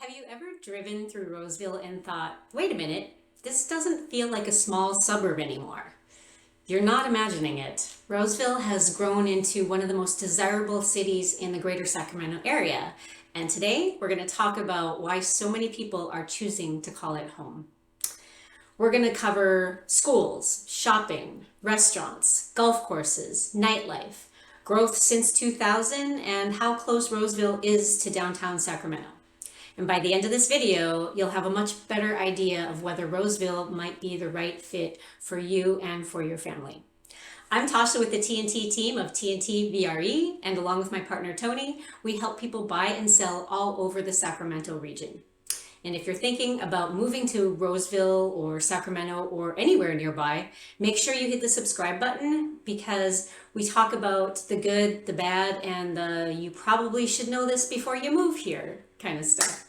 Have you ever driven through Roseville and thought, wait a minute, this doesn't feel like a small suburb anymore? You're not imagining it. Roseville has grown into one of the most desirable cities in the greater Sacramento area. And today we're going to talk about why so many people are choosing to call it home. We're going to cover schools, shopping, restaurants, golf courses, nightlife, growth since 2000, and how close Roseville is to downtown Sacramento. And by the end of this video, you'll have a much better idea of whether Roseville might be the right fit for you and for your family. I'm Tasha with the TnT team of TnT VRE, and along with my partner Tony, we help people buy and sell all over the Sacramento region. And if you're thinking about moving to Roseville or Sacramento or anywhere nearby, make sure you hit the subscribe button because we talk about the good, the bad, and the you probably should know this before you move here kind of stuff.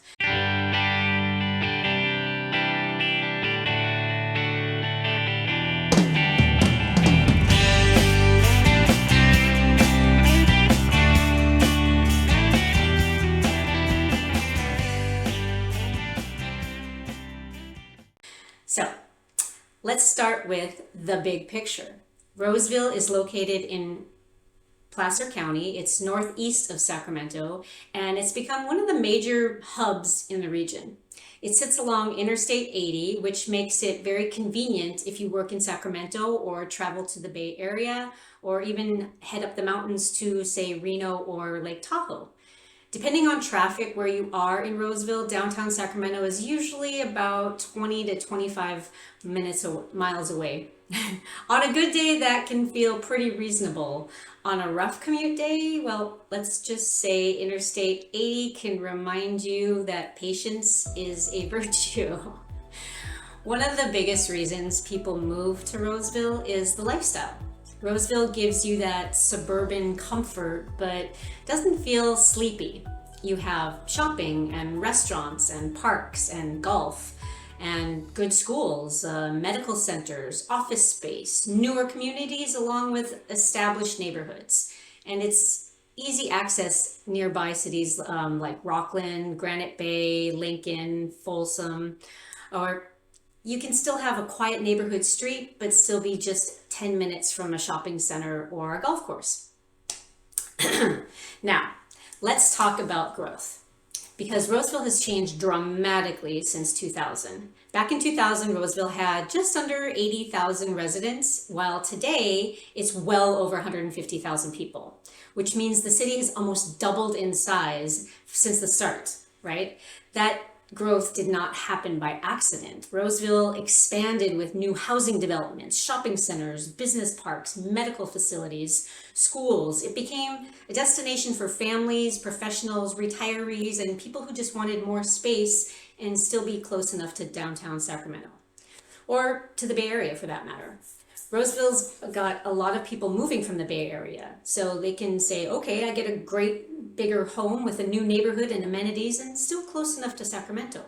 So let's start with the big picture. Roseville is located in Placer County. It's northeast of Sacramento, and it's become one of the major hubs in the region. It sits along Interstate 80, which makes it very convenient if you work in Sacramento or travel to the Bay Area, or even head up the mountains to, say, Reno or Lake Tahoe. Depending on traffic where you are in Roseville, downtown Sacramento is usually about 20 to 25 miles away. On a good day, that can feel pretty reasonable. On a rough commute day, well, let's just say Interstate 80 can remind you that patience is a virtue. One of the biggest reasons people move to Roseville is the lifestyle. Roseville gives you that suburban comfort, but doesn't feel sleepy. You have shopping and restaurants and parks and golf and good schools, medical centers, office space, newer communities, along with established neighborhoods. And it's easy access nearby cities like Rockland, Granite Bay, Lincoln, Folsom, or you can still have a quiet neighborhood street, but still be just 10 minutes from a shopping center or a golf course. Now, let's talk about growth, because Roseville has changed dramatically since 2000. Back in 2000, Roseville had just under 80,000 residents, while today it's well over 150,000 people, which means the city has almost doubled in size since the start, right? That growth did not happen by accident. Roseville expanded with new housing developments, shopping centers, business parks, medical facilities, schools. It became a destination for families, professionals, retirees, and people who just wanted more space and still be close enough to downtown Sacramento, or to the Bay Area for that matter. Roseville's got a lot of people moving from the Bay Area, so they can say, okay, I get a great bigger home with a new neighborhood and amenities and still close enough to Sacramento.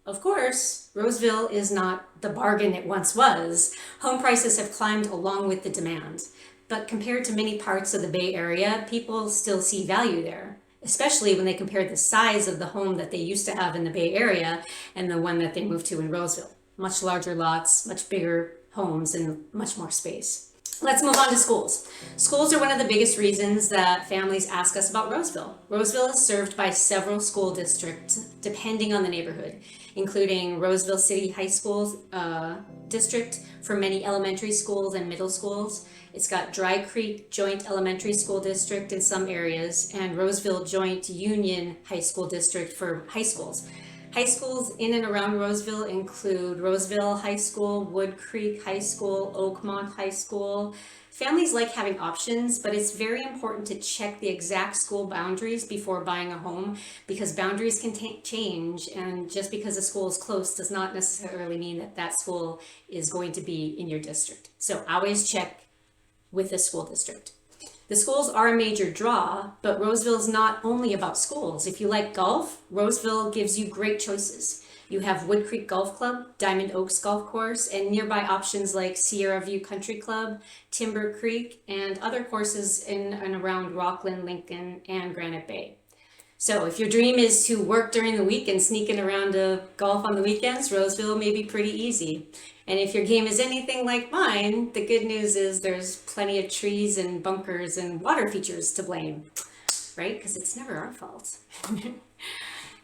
Of course, Roseville is not the bargain it once was. Home prices have climbed along with the demand, but compared to many parts of the Bay Area, people still see value there, especially when they compare the size of the home that they used to have in the Bay Area and the one that they moved to in Roseville. Much larger lots, much bigger homes, and much more space. Let's move on to schools. Schools are one of the biggest reasons that families ask us about Roseville. Roseville is served by several school districts depending on the neighborhood, including Roseville City High School district for many elementary schools and middle schools. It's got Dry Creek Joint Elementary School District in some areas, and Roseville Joint Union High School District for high schools. High schools in and around Roseville include Roseville High School, Wood Creek High School, Oakmont High School. Families like having options, but it's very important to check the exact school boundaries before buying a home, because boundaries can change, and just because a school is close does not necessarily mean that that school is going to be in your district. So always check with the school district. The schools are a major draw, but Roseville is not only about schools. If you like golf, Roseville gives you great choices. You have Wood Creek Golf Club, Diamond Oaks Golf Course, and nearby options like Sierra View Country Club, Timber Creek, and other courses in and around Rockland, Lincoln, and Granite Bay. So if your dream is to work during the week and sneaking around to golf on the weekends, Roseville may be pretty easy. And if your game is anything like mine, the good news is there's plenty of trees and bunkers and water features to blame, right? Because it's never our fault.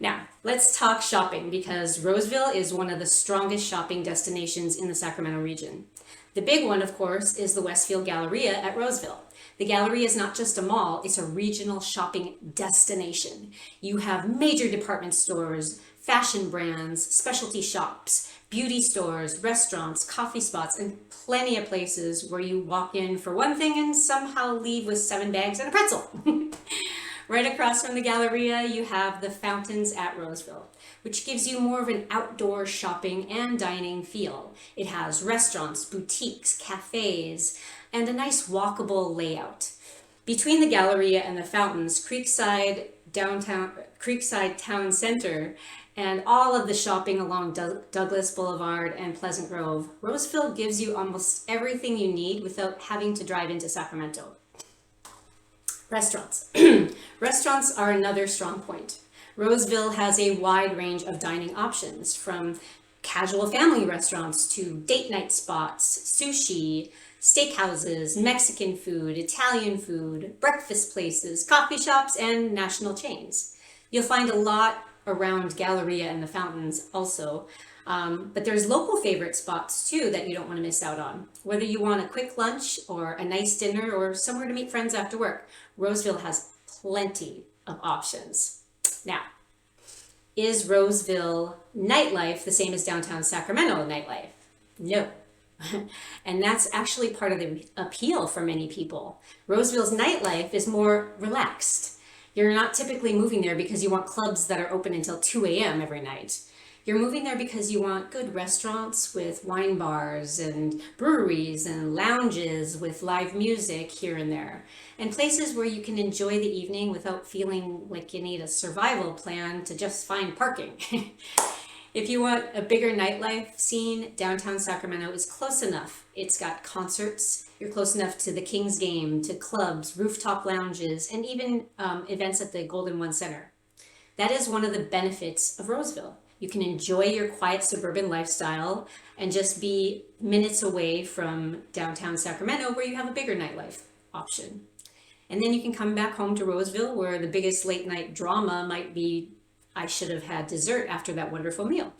Now, let's talk shopping, because Roseville is one of the strongest shopping destinations in the Sacramento region. The big one, of course, is the Westfield Galleria at Roseville. The Galleria is not just a mall, it's a regional shopping destination. You have major department stores, fashion brands, specialty shops, beauty stores, restaurants, coffee spots, and plenty of places where you walk in for one thing and somehow leave with 7 bags and a pretzel. Right across from the Galleria, you have the Fountains at Roseville, which gives you more of an outdoor shopping and dining feel. It has restaurants, boutiques, cafes, and a nice walkable layout. Between the Galleria and the Fountains, Creekside Town Center, and all of the shopping along Douglas Boulevard and Pleasant Grove, Roseville gives you almost everything you need without having to drive into Sacramento. Restaurants. Restaurants are another strong point. Roseville has a wide range of dining options, from casual family restaurants to date night spots, sushi, steakhouses, Mexican food, Italian food, breakfast places, coffee shops, and national chains. You'll find a lot around Galleria and the Fountains also, but there's local favorite spots too that you don't want to miss out on. Whether you want a quick lunch or a nice dinner or somewhere to meet friends after work, Roseville has plenty of options. Now, is Roseville nightlife the same as downtown Sacramento nightlife? No. And that's actually part of the appeal for many people. Roseville's nightlife is more relaxed. You're not typically moving there because you want clubs that are open until 2 a.m. every night. You're moving there because you want good restaurants with wine bars and breweries and lounges with live music here and there, and places where you can enjoy the evening without feeling like you need a survival plan to just find parking. If you want a bigger nightlife scene, downtown Sacramento is close enough. It's got concerts, you're close enough to the Kings game, to clubs, rooftop lounges, and even events at the Golden One Center. That is one of the benefits of Roseville. You can enjoy your quiet suburban lifestyle and just be minutes away from downtown Sacramento, where you have a bigger nightlife option. And then you can come back home to Roseville, where the biggest late night drama might be, I should have had dessert after that wonderful meal.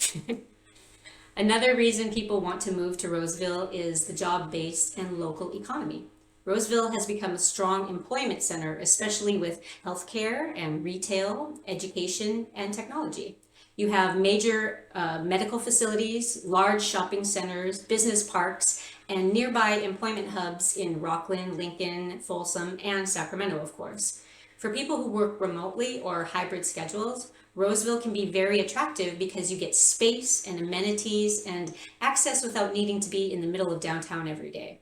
Another reason people want to move to Roseville is the job-based and local economy. Roseville has become a strong employment center, especially with healthcare and retail, education, and technology. You have major medical facilities, large shopping centers, business parks, and nearby employment hubs in Rockland, Lincoln, Folsom, and Sacramento, of course. For people who work remotely or hybrid schedules, Roseville can be very attractive because you get space and amenities and access without needing to be in the middle of downtown every day.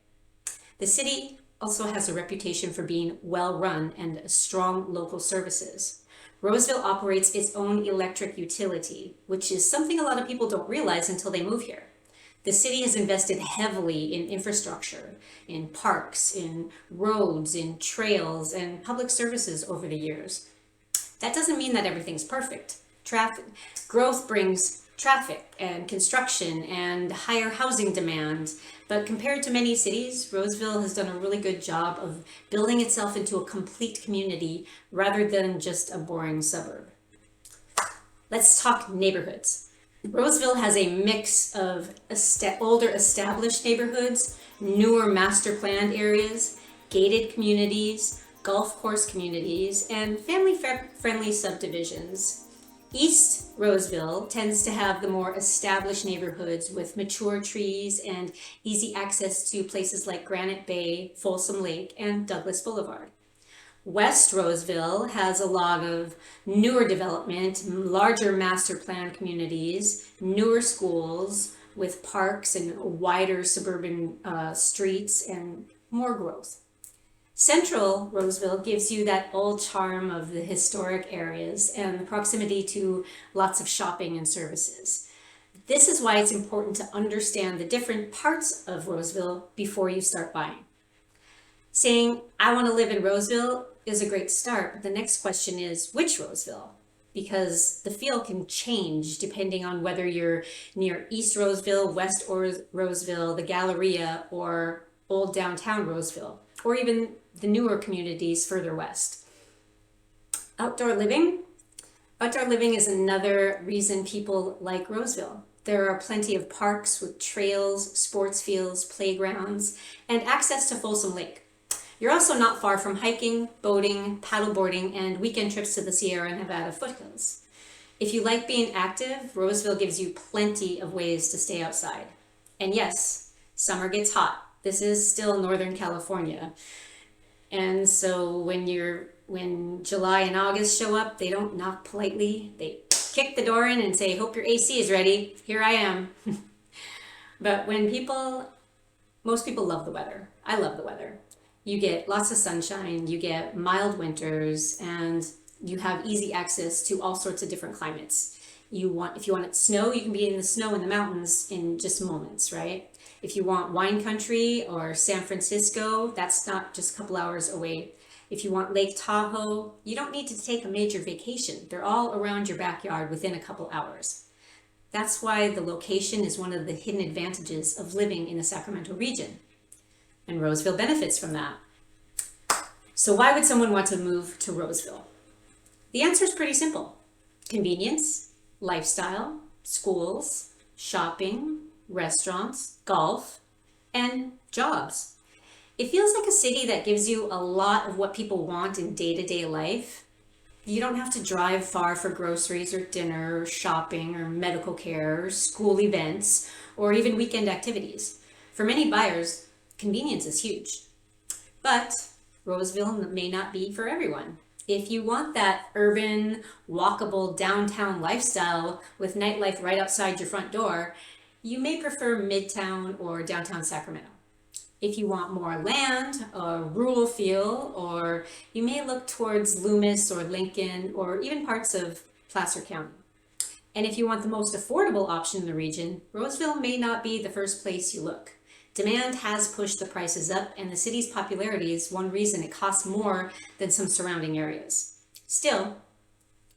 The city also has a reputation for being well-run and strong local services. Roseville operates its own electric utility, which is something a lot of people don't realize until they move here. The city has invested heavily in infrastructure, in parks, in roads, in trails, and public services over the years. That doesn't mean that everything's perfect. Growth brings traffic and construction and higher housing demand, but compared to many cities, Roseville has done a really good job of building itself into a complete community rather than just a boring suburb. Let's talk neighborhoods. Roseville has a mix of older established neighborhoods, newer master planned areas, gated communities, golf course communities, and family-friendly subdivisions. East Roseville tends to have the more established neighborhoods with mature trees and easy access to places like Granite Bay, Folsom Lake, and Douglas Boulevard. West Roseville has a lot of newer development, larger master plan communities, newer schools with parks and wider suburban streets, and more growth. Central Roseville gives you that old charm of the historic areas and the proximity to lots of shopping and services. This is why it's important to understand the different parts of Roseville before you start buying. Saying, I want to live in Roseville is a great start, but the next question is which Roseville? Because the feel can change depending on whether you're near East Roseville, West Roseville, the Galleria, or old downtown Roseville, or even the newer communities further west. Outdoor living. Outdoor living is another reason people like Roseville. There are plenty of parks with trails, sports fields, playgrounds, and access to Folsom Lake. You're also not far from hiking, boating, paddleboarding, and weekend trips to the Sierra Nevada foothills. If you like being active, Roseville gives you plenty of ways to stay outside. And yes, summer gets hot. This is still Northern California. And so when July and August show up, they don't knock politely. They kick the door in and say, "Hope your AC is ready. Here I am." But most people love the weather. I love the weather. You get lots of sunshine, you get mild winters, and you have easy access to all sorts of different climates. If you want it to snow, you can be in the snow in the mountains in just moments, right? If you want wine country or San Francisco, that's not just a couple hours away. If you want Lake Tahoe, you don't need to take a major vacation. They're all around your backyard within a couple hours. That's why the location is one of the hidden advantages of living in the Sacramento region. And Roseville benefits from that. So why would someone want to move to Roseville? The answer is pretty simple. Convenience, lifestyle, schools, shopping, restaurants, golf, and jobs. It feels like a city that gives you a lot of what people want in day-to-day life. You don't have to drive far for groceries or dinner or shopping or medical care or school events or even weekend activities. For many buyers, convenience is huge. But Roseville may not be for everyone. If you want that urban, walkable downtown lifestyle with nightlife right outside your front door, you may prefer Midtown or downtown Sacramento. If you want more land, a rural feel, or you may look towards Loomis or Lincoln or even parts of Placer County. And if you want the most affordable option in the region, Roseville may not be the first place you look. Demand has pushed the prices up, and the city's popularity is one reason it costs more than some surrounding areas. Still,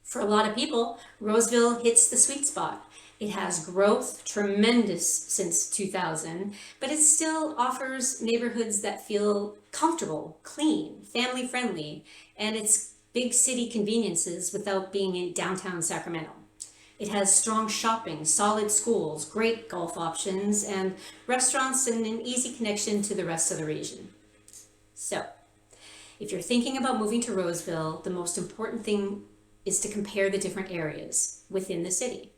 for a lot of people, Roseville hits the sweet spot. It has growth, tremendous since 2000, but it still offers neighborhoods that feel comfortable, clean, family-friendly, and it's big city conveniences without being in downtown Sacramento. It has strong shopping, solid schools, great golf options, and restaurants, and an easy connection to the rest of the region. So, if you're thinking about moving to Roseville, the most important thing is to compare the different areas within the city.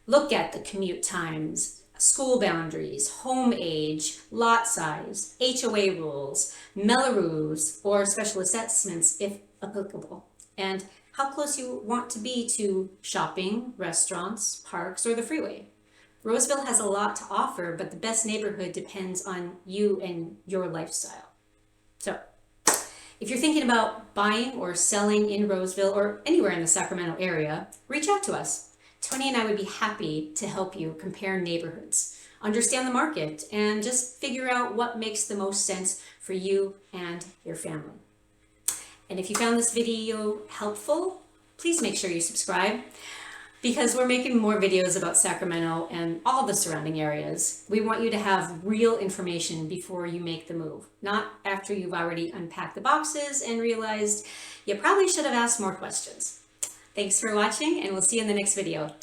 Look at the commute times, school boundaries, home age, lot size, HOA rules, Mellorues, or special assessments if applicable, and how close you want to be to shopping, restaurants, parks, or the freeway. Roseville has a lot to offer, but the best neighborhood depends on you and your lifestyle. So, if you're thinking about buying or selling in Roseville or anywhere in the Sacramento area, reach out to us. Tony and I would be happy to help you compare neighborhoods, understand the market, and just figure out what makes the most sense for you and your family. And if you found this video helpful, please make sure you subscribe, because we're making more videos about Sacramento and all the surrounding areas. We want you to have real information before you make the move, not after you've already unpacked the boxes and realized you probably should have asked more questions. Thanks for watching, and we'll see you in the next video.